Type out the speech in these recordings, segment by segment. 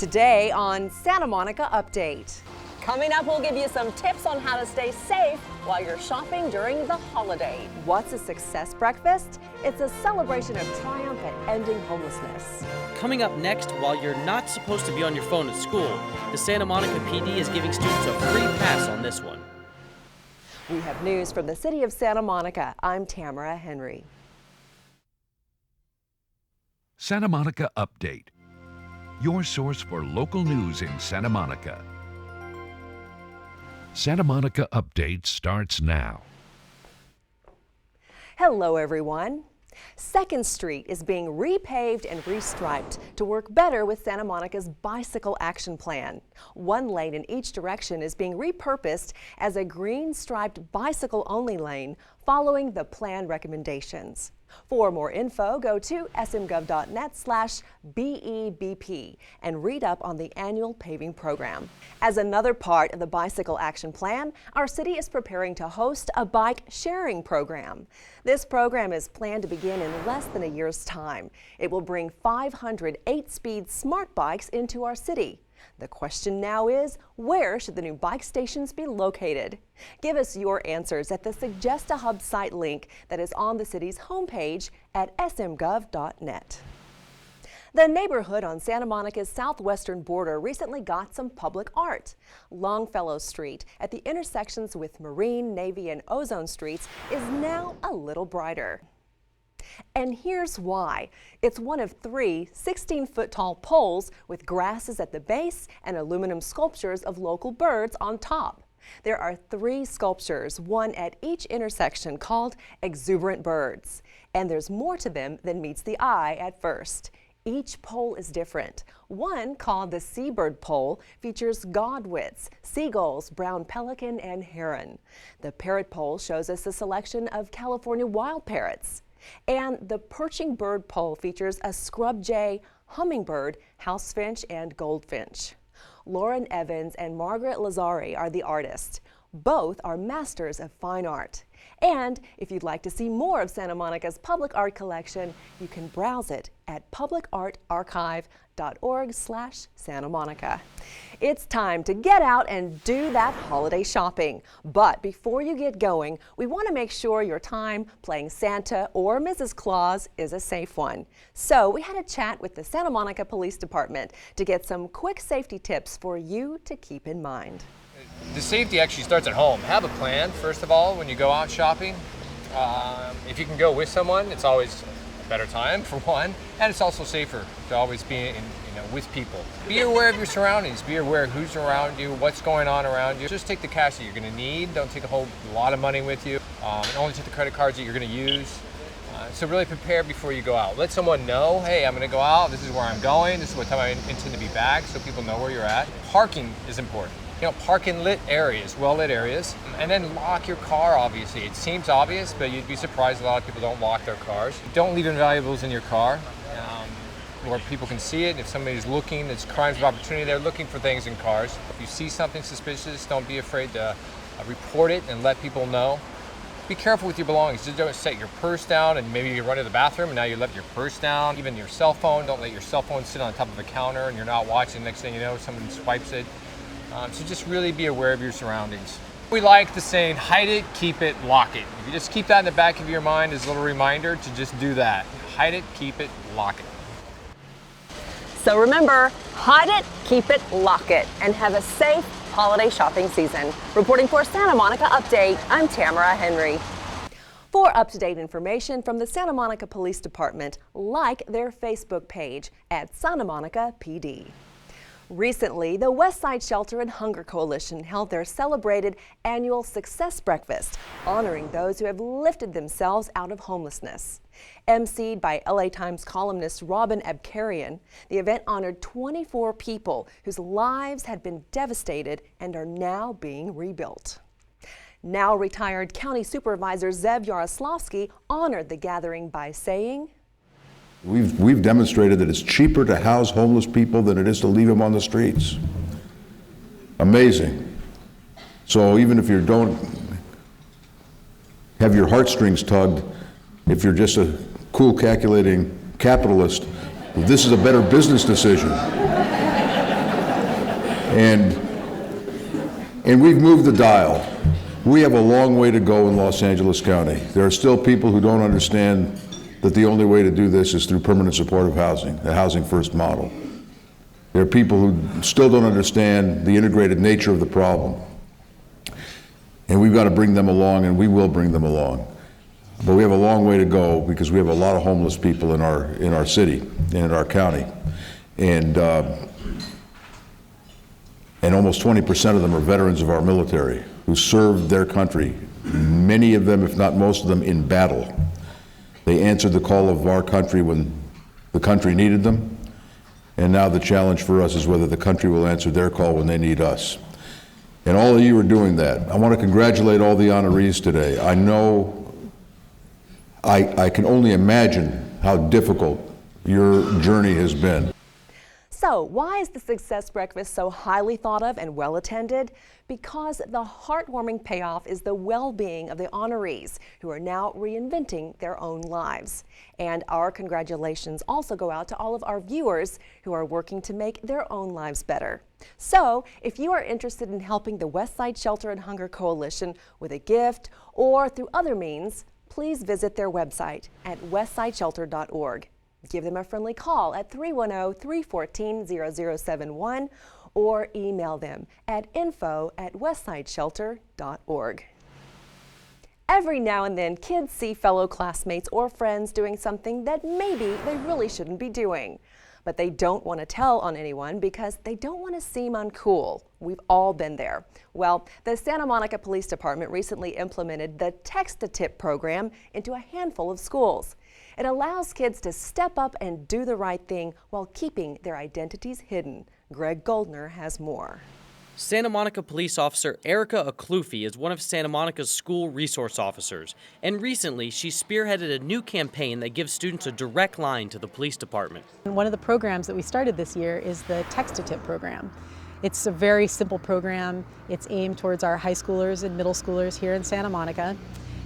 Today on Santa Monica Update. Coming up, we'll give you some tips on how to stay safe while you're shopping during the holiday. What's a success breakfast? It's a celebration of triumph at ending homelessness. Coming up next, while you're not supposed to be on your phone at school, the Santa Monica PD is giving students a free pass on this one. We have news from the city of Santa Monica. I'm Tamara Henry. Santa Monica Update, your source for local news in Santa Monica. Santa Monica Update starts now. Hello, everyone. 2nd Street is being repaved and restriped to work better with Santa Monica's bicycle action plan. One lane in each direction is being repurposed as a green striped bicycle-only lane following the plan recommendations. For more info, go to smgov.net/BEBP and read up on the annual paving program. As another part of the Bicycle Action Plan, our city is preparing to host a bike sharing program. This program is planned to begin in less than a year's time. It will bring 500 8-speed smart bikes into our city. The question now is, where should the new bike stations be located? Give us your answers at the Suggest a Hub site link that is on the city's homepage at smgov.net. The neighborhood on Santa Monica's southwestern border recently got some public art. Longfellow Street at the intersections with Marine, Navy, and Ozone Streets is now a little brighter. And here's why. It's one of 3 16-foot tall poles with grasses at the base and aluminum sculptures of local birds on top. There are 3 sculptures, one at each intersection, called Exuberant Birds. And there's more to them than meets the eye at first. Each pole is different. One, called the Seabird Pole, features godwits, seagulls, brown pelican, and heron. The Parrot Pole shows us a selection of California wild parrots. And the Perching Bird Pole features a scrub jay, hummingbird, housefinch, and goldfinch. Lauren Evans and Margaret Lazari are the artists. Both are masters of fine art. And if you'd like to see more of Santa Monica's public art collection, you can browse it at publicartarchive.org/Santa Monica. It's time to get out and do that holiday shopping. But before you get going, we want to make sure your time playing Santa or Mrs. Claus is a safe one. So we had a chat with the Santa Monica Police Department to get some quick safety tips for you to keep in mind. The safety actually starts at home. Have a plan, first of all, when you go out shopping. If you can go with someone, it's always a better time, for one, and it's also safer to always be with people. Be aware of your surroundings. Be aware of who's around you, what's going on around you. Just take the cash that you're going to need. Don't take a whole lot of money with you. And only take the credit cards that you're going to use. So really prepare before you go out. Let someone know, hey, I'm going to go out. This is where I'm going. This is what time I intend to be back, so people know where you're at. Parking is important. Park in lit areas, well-lit areas, and then lock your car, obviously. It seems obvious, but you'd be surprised a lot of people don't lock their cars. Don't leave valuables in your car where people can see it. If somebody's looking, it's crimes of opportunity. They're looking for things in cars. If you see something suspicious, don't be afraid to report it and let people know. Be careful with your belongings. Just don't set your purse down and maybe you run to the bathroom and now you left your purse down. Even your cell phone, don't let your cell phone sit on top of a counter and you're not watching. Next thing you know, someone swipes it. So just really be aware of your surroundings. We like the saying, hide it, keep it, lock it. If you just keep that in the back of your mind as a little reminder to just do that. Hide it, keep it, lock it. So remember, hide it, keep it, lock it, and have a safe holiday shopping season. Reporting for Santa Monica Update, I'm Tamara Henry. For up-to-date information from the Santa Monica Police Department, like their Facebook page at Santa Monica PD. Recently, the Westside Shelter Hunger Coalition held their celebrated annual Success Breakfast, honoring those who have lifted themselves out of homelessness. emceed by LA Times columnist Robin Abkarian, the event honored 24 people whose lives had been devastated and are now being rebuilt. Now retired County Supervisor Zev Yaroslavsky honored the gathering by saying, We've demonstrated that it's cheaper to house homeless people than it is to leave them on the streets. Amazing. So even if you don't have your heartstrings tugged, if you're just a cool, calculating capitalist, this is a better business decision. And we've moved the dial. We have a long way to go in Los Angeles County. There are still people who don't understand that the only way to do this is through permanent supportive housing, the housing first model. There are people who still don't understand the integrated nature of the problem. And we've got to bring them along, and we will bring them along. But we have a long way to go because we have a lot of homeless people in our city and in our county. And almost 20% of them are veterans of our military who served their country, many of them, if not most of them, in battle. They answered the call of our country when the country needed them, and now the challenge for us is whether the country will answer their call when they need us. And all of you are doing that. I want to congratulate all the honorees today. I know, I can only imagine how difficult your journey has been. So, why is the Success Breakfast so highly thought of and well attended? Because the heartwarming payoff is the well-being of the honorees who are now reinventing their own lives. And our congratulations also go out to all of our viewers who are working to make their own lives better. So, if you are interested in helping the Westside Shelter and Hunger Coalition with a gift or through other means, please visit their website at westsideshelter.org. Give them a friendly call at 310-314-0071 or email them at info@westsideshelter.org. Every now and then, kids see fellow classmates or friends doing something that maybe they really shouldn't be doing. But they don't want to tell on anyone because they don't want to seem uncool. We've all been there. Well, the Santa Monica Police Department recently implemented the Text-a-Tip program into a handful of schools. It allows kids to step up and do the right thing while keeping their identities hidden. Greg Goldner has more. Santa Monica police officer Erika Aklufi is one of Santa Monica's school resource officers, and recently she spearheaded a new campaign that gives students a direct line to the police department. One of the programs that we started this year is the Text-a-Tip program. It's a very simple program. It's aimed towards our high schoolers and middle schoolers here in Santa Monica.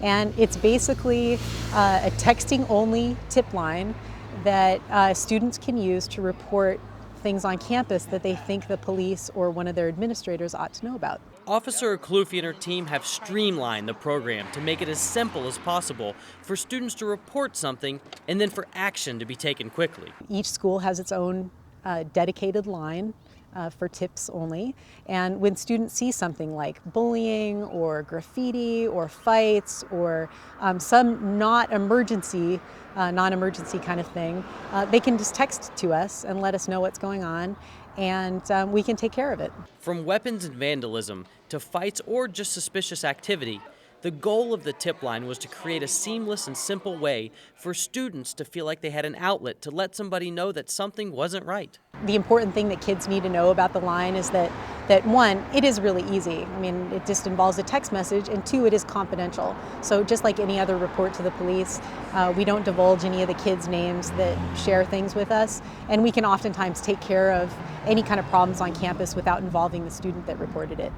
And it's basically a texting-only tip line that students can use to report things on campus that they think the police or one of their administrators ought to know about. Officer Aklufi and her team have streamlined the program to make it as simple as possible for students to report something and then for action to be taken quickly. Each school has its own dedicated line for tips only. And when students see something like bullying or graffiti or fights or some non-emergency kind of thing, they can just text to us and let us know what's going on, and we can take care of it. From weapons and vandalism to fights or just suspicious activity, the goal of the tip line was to create a seamless and simple way for students to feel like they had an outlet to let somebody know that something wasn't right. The important thing that kids need to know about the line is that one, it is really easy. I mean, it just involves a text message, and two, it is confidential. So just like any other report to the police, we don't divulge any of the kids' names that share things with us, and we can oftentimes take care of any kind of problems on campus without involving the student that reported it.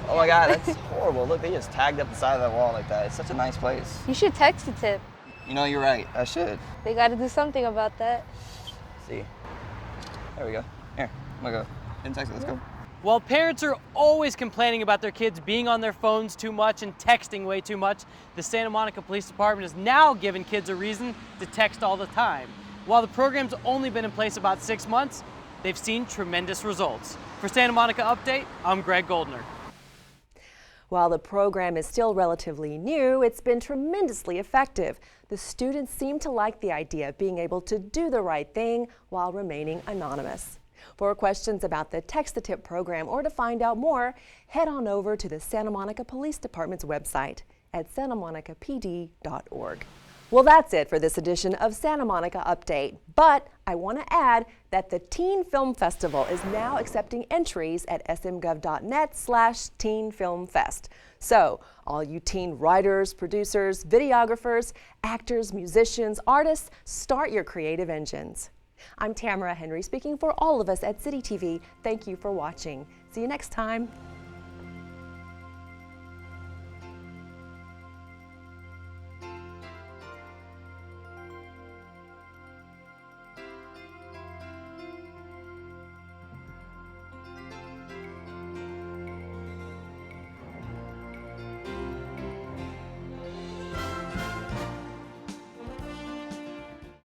Oh my God, that's horrible. Look, they just tagged up the side of that wall like that. It's such a nice place. You should text a tip. You know, you're right. I should. They got to do something about that. Let's see. There we go. Here, I'm gonna go. In text it. Let's go. While parents are always complaining about their kids being on their phones too much and texting way too much, the Santa Monica Police Department has now given kids a reason to text all the time. While the program's only been in place about 6 months, they've seen tremendous results. For Santa Monica Update, I'm Greg Goldner. While the program is still relatively new, it's been tremendously effective. The students seem to like the idea of being able to do the right thing while remaining anonymous. For questions about the Text-a-Tip program or to find out more, head on over to the Santa Monica Police Department's website at santamonicapd.org. Well, that's it for this edition of Santa Monica Update. But I want to add that the Teen Film Festival is now accepting entries at smgov.net/teenfilmfest. So, all you teen writers, producers, videographers, actors, musicians, artists, start your creative engines. I'm Tamara Henry speaking for all of us at City TV. Thank you for watching. See you next time.